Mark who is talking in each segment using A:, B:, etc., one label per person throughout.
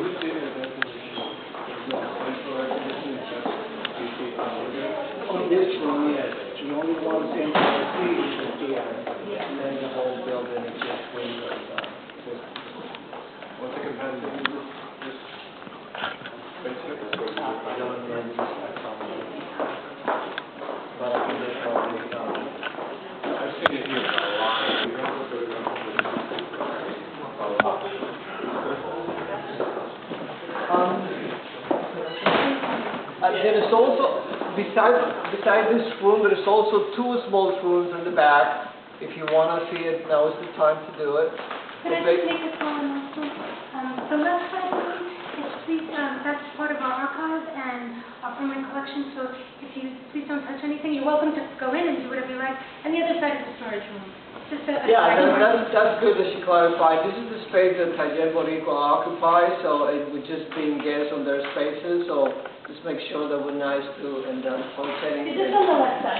A: On this room, yes. The only one thing I see is the theater. And then the whole building is just windows.
B: What's the competitive?
A: I don't know this but I can just probably
B: I've seen it here a lot.
A: There is also, beside this room, there is also two small rooms in the back. If you want to see it, now is the time to do it.
C: Could I just make a comment also? The left side of the room, that's part of our archive and our permanent collection, so if you please don't touch anything, you're welcome to go in and do whatever you like. And the other side is the storage room. Just
A: that's good that she clarified. This is the space that Jesus-Papoleto occupies, so it would just be engaged on their spaces, so just make sure that we're nice to and rotating.
C: It's just on the left side.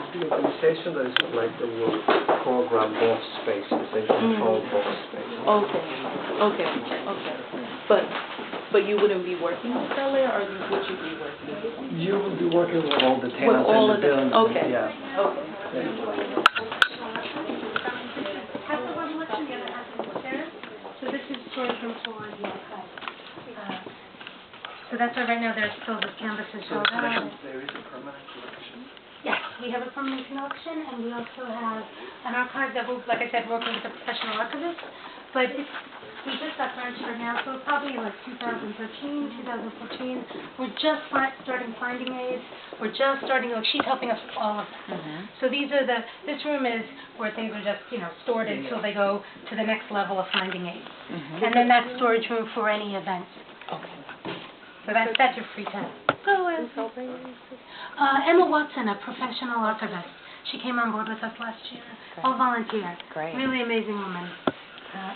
C: The organization that is selected will program both spaces and control both spaces.
D: Okay. But you wouldn't be working with LA, or would you be working with them?
A: You will be working with all the tenants
D: With all
A: in the building.
D: Okay.
A: Yeah.
D: Okay.
C: Half of our collection, the other half is upstairs. So this is storage room for the archive. So that's why right now there's still the canvases held out.
A: There is a permanent collection.
C: Yes, we have a permanent collection, and we also have an archive that will, like I said, working with a professional archivist. But we just got transferred now, so probably in like 2013, 2014. We're just starting finding aids. We're just starting, she's helping us with all of that. So this room is where things are just, stored until they go to the next level of finding aids. And then that's storage room for any events.
D: Okay.
C: So that's your free time.
D: Who's helping?
C: Emma Watson, a professional archivist. She came on board with us last year.
D: Great.
C: All volunteer.
D: Great.
C: Really amazing woman.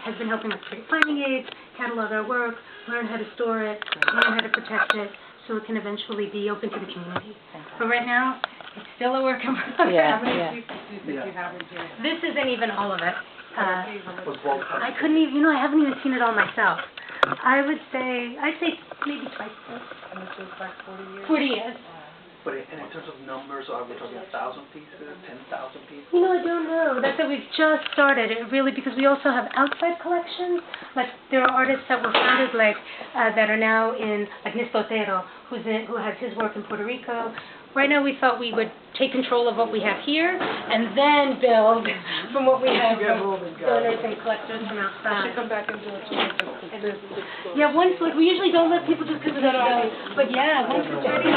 C: Has been helping us create finding aids, catalog our work, learn how to store it, learn how to protect it, so it can eventually be open to the community. But right now, it's still a work in progress.
D: Yeah.
C: This isn't even all of it. I couldn't even, I haven't even seen it all myself. I'd say maybe twice this.
E: And this was like 40 years?
C: 40 years.
E: But in terms of numbers, are we talking 1,000 pieces, 10,000 pieces?
C: I don't know. That's what we've just started. Because we also have outside collections. Like, there are artists that were founded, that are now in, like Jesus-Papoleto, who has his work in Puerto Rico. Right now, we thought we would take control of what we have here, and then build from what we have from donors and collectors from outside.
E: Should come back and do it.
C: Yeah, we usually don't let people just because of that. But yeah, once it's ready,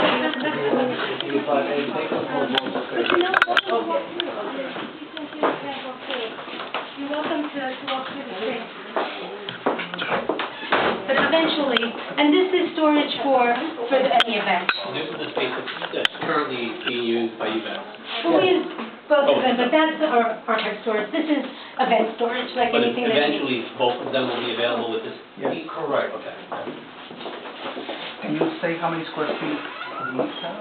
C: you're welcome to walk through the space. But eventually, and this is storage for any event.
F: This is the space that's currently being used by you guys.
C: Well, we use both of them, but that's our archive storage. This is event storage, like
F: But
C: anything that
F: eventually, both of them will be available with this?
A: Yes.
F: Correct. Okay.
E: Can you say how many square feet these have?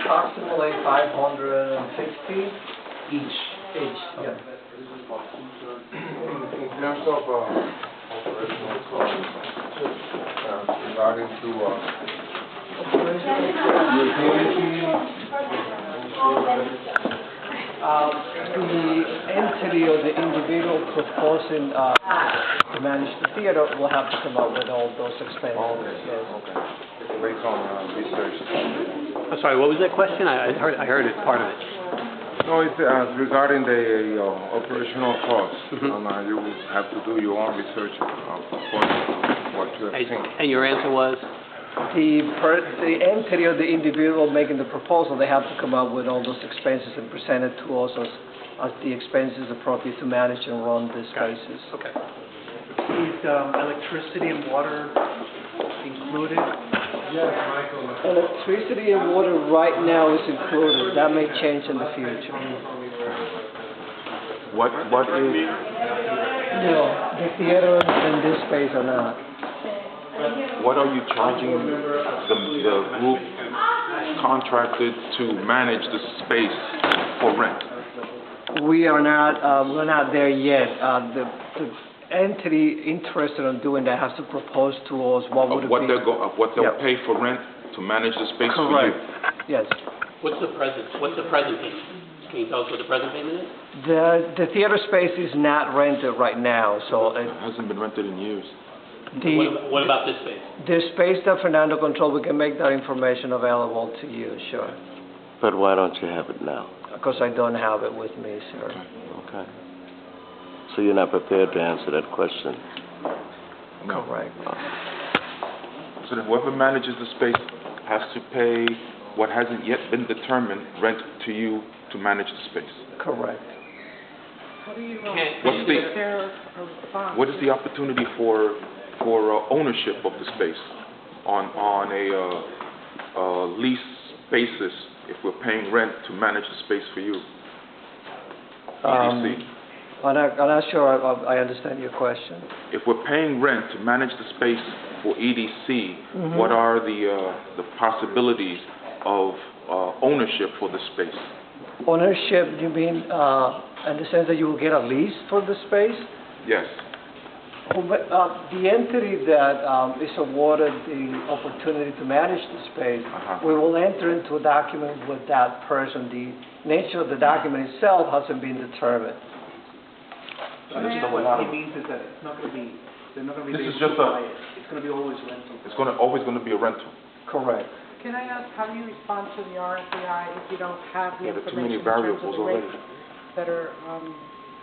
A: Approximately 550
E: Each.
A: Yeah.
B: In terms of operational costs, regarding to
A: the entity or the individual proposing to manage the theater will have to come up with all those expenses.
B: Okay. Based on research.
F: I'm sorry, what was that question? I heard it, part of it.
B: No, it's regarding the operational costs. And you will have to do your own research according to what you have seen.
F: And your answer was?
A: The entity or the individual making the proposal, they have to come up with all those expenses and present it to us as the expenses appropriate to manage and run the spaces.
F: Okay.
E: Is electricity and water included?
B: Yes, Michael.
A: Electricity and water right now is included. That may change in the future.
B: What is,
A: No, the theater and this space are not.
B: what are you charging the group contracted to manage the space for rent?
A: We're not there yet. The entity interested in doing that has to propose to us what would it be.
B: What they'll
A: Yep.
B: pay for rent to manage the space for you?
A: Correct, yes.
F: What's the present payment? Can you tell us what the present payment is?
A: The theater space is not rented right now, so
B: It hasn't been rented in years.
F: What about this space?
A: the space that Fernando controls, we can make that information available to you, sure.
G: But why don't you have it now?
A: Because I don't have it with me, sir.
G: Okay. So you're not prepared to answer that question?
B: No.
A: Correct.
B: So then whoever manages the space has to pay what hasn't yet been determined rent to you to manage the space.
A: Correct.
D: How do you,
B: What's the-
D: is there a response?
B: What is the opportunity for ownership of the space on a lease basis if we're paying rent to manage the space for you? EDC.
A: I'm not sure I understand your question.
B: If we're paying rent to manage the space for EDC, what are the possibilities of ownership for the space?
A: Ownership, you mean in the sense that you will get a lease for the space?
B: Yes.
A: The entity that is awarded the opportunity to manage the space, we will enter into a document with that person. The nature of the document itself hasn't been determined.
E: What he means is that it's not going to be, they're not going to be
B: This is
E: able
B: just
E: to
B: a-
E: buy it. It's going to be always rental.
B: It's always going to be a rental.
A: Correct.
D: Can I ask, how do you respond to the RFEI if you don't have the
B: Yeah, there are too many
D: information in terms of
B: variables
D: the
B: already.
D: rates that are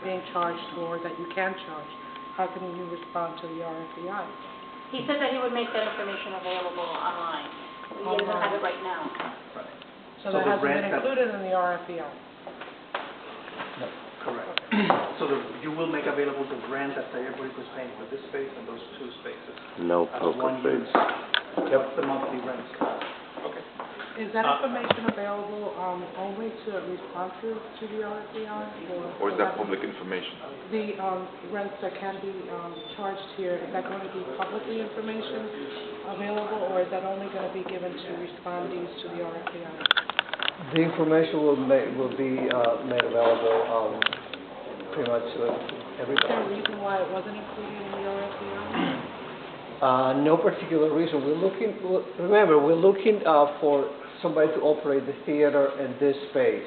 D: being charged or that you can charge? How can you respond to the RFEI?
C: He said that he would make that information available online. He doesn't have it right now.
D: So
E: So
D: that
E: the
D: hasn't
E: rent
D: been
E: that-
D: included in the RFEI?
E: Correct. So you will make available the rent that everybody was paying for this space and those two spaces.
G: No
E: As
G: poker
E: one unit.
G: face.
E: What's the monthly rent?
D: Is that information available only to responsive to the RFEI?
B: Or is that public information?
D: The rents that can be charged here, is that going to be publicly information available, or is that only going to be given to respondees to the RFEI?
A: The information will be made available pretty much to
D: Is there a
A: everybody.
D: reason why it wasn't included in the RFEI?
A: No particular reason. Remember, we're looking for somebody to operate the theater and this space.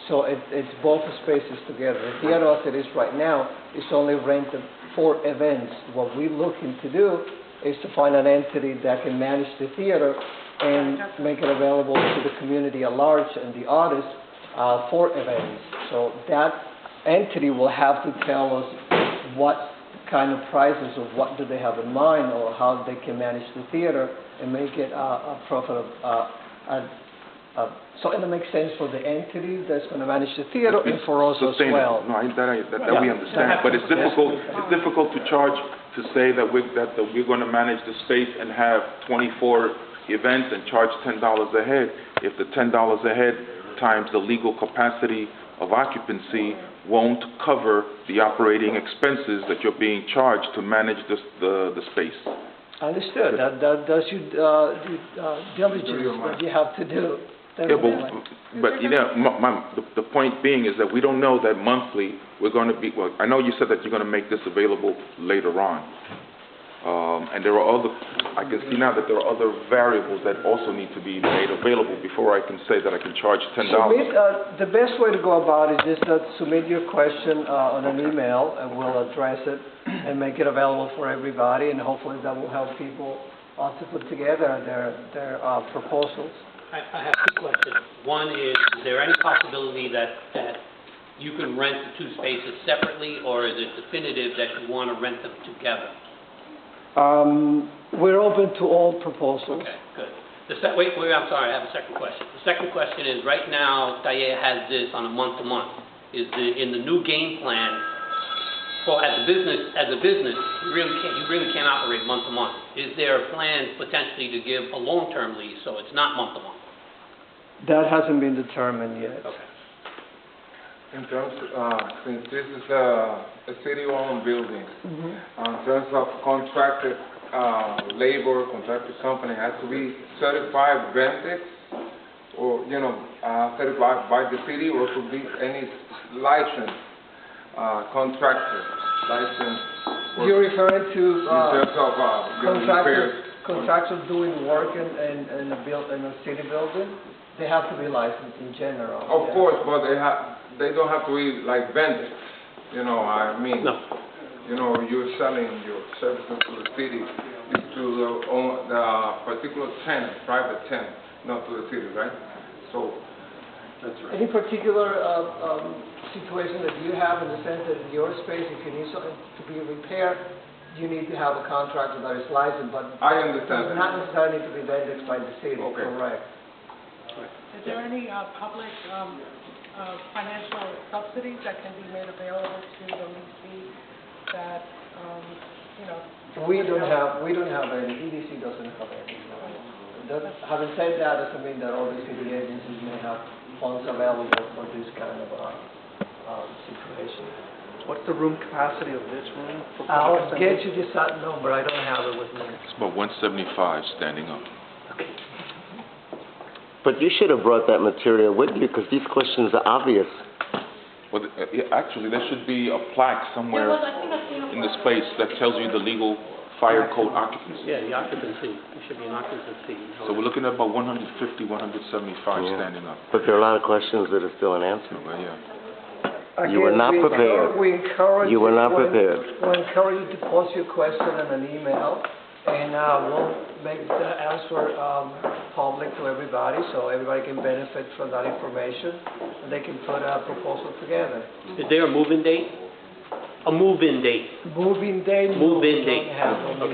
A: So it's both spaces together. The theater as it is right now is only rented for events. What we're looking to do is to find an entity that can manage the theater and make it available to the community at large and the artists for events. So that entity will have to tell us what kind of prices or what do they have in mind or how they can manage the theater and make it a profit. So it'll make sense for the entity that's going to manage the theater and for us as well.
B: No, that we understand, but it's difficult to charge to say that we're going to manage the space and have 24 events and charge $10 a head. If the $10 a head times the legal capacity of occupancy won't cover the operating expenses that you're being charged to manage the space.
A: Understood. That's your diligence that you have to do.
B: Yeah, but you know, the point being is that we don't know that monthly we're going to be, well, I know you said that you're going to make this available later on. And there are I can see now that there are other variables that also need to be made available before I can say that I can charge $10.
A: The best way to go about it is just submit your question on an email and we'll address it and make it available for everybody, and hopefully that will help people to put together their proposals.
F: I have two questions. One is there any possibility that you can rent the two spaces separately, or is it definitive that you want to rent them together?
A: We're open to all proposals.
F: Okay, good. Wait, I'm sorry, I have a second question. The second question is, right now, Taller has this on a month-to-month. In the new game plan, well, as a business, you really can't operate month-to-month. Is there a plan potentially to give a long-term lease, so it's not month-to-month?
A: That hasn't been determined yet.
F: Okay.
H: In terms, since this is a city-owned building, in terms of contracted labor, contracted company, has to be certified vendors, or, certified by the city, or could be any licensed contractor, licensed.
A: You're referring to
H: In terms of repairs.
A: contractors doing work in a city building? They have to be licensed in general.
H: Of course, but they don't have to be like vendors. I mean.
F: No.
H: You're selling your services to the city, it's to the particular tenant, private tenant, not to the city, right? So, that's right.
A: Any particular situation that you have in the sense that in your space, if you need something to be repaired, you need to have a contractor that is licensed, but
H: I understand that.
A: not necessarily to be vended by the city,
H: Okay.
A: correct?
D: Is there any public financial subsidies that can be made available to the leasee that,
A: We don't have any, EDC doesn't have any. Having said that, doesn't mean that all the city agencies may have funds available for this kind of situation.
E: What's the room capacity of this room? for
A: I'll
E: public
A: get
E: assembly?
A: you this number, I don't have it with me.
B: It's about 175 standing up.
G: But you should have brought that material with you, because these questions are obvious.
B: Well, actually, there should be a plaque somewhere in the space that tells you the legal fire code occupancy.
F: Yeah, the occupancy, there should be an occupancy.
B: So we're looking at about 150, 175
G: Yeah.
B: standing up.
G: But there are a lot of questions that are still unanswered.
B: Well, yeah.
G: You were not prepared.
A: We encourage
G: You were not
A: we
G: prepared.
A: encourage you to post your question in an email, and we'll make the answer public to everybody, so everybody can benefit from that information, and they can put a proposal together.
F: Is there a move-in date? A move-in date.
A: Moving day?
F: Move-in
A: we don't
F: date.
A: have one.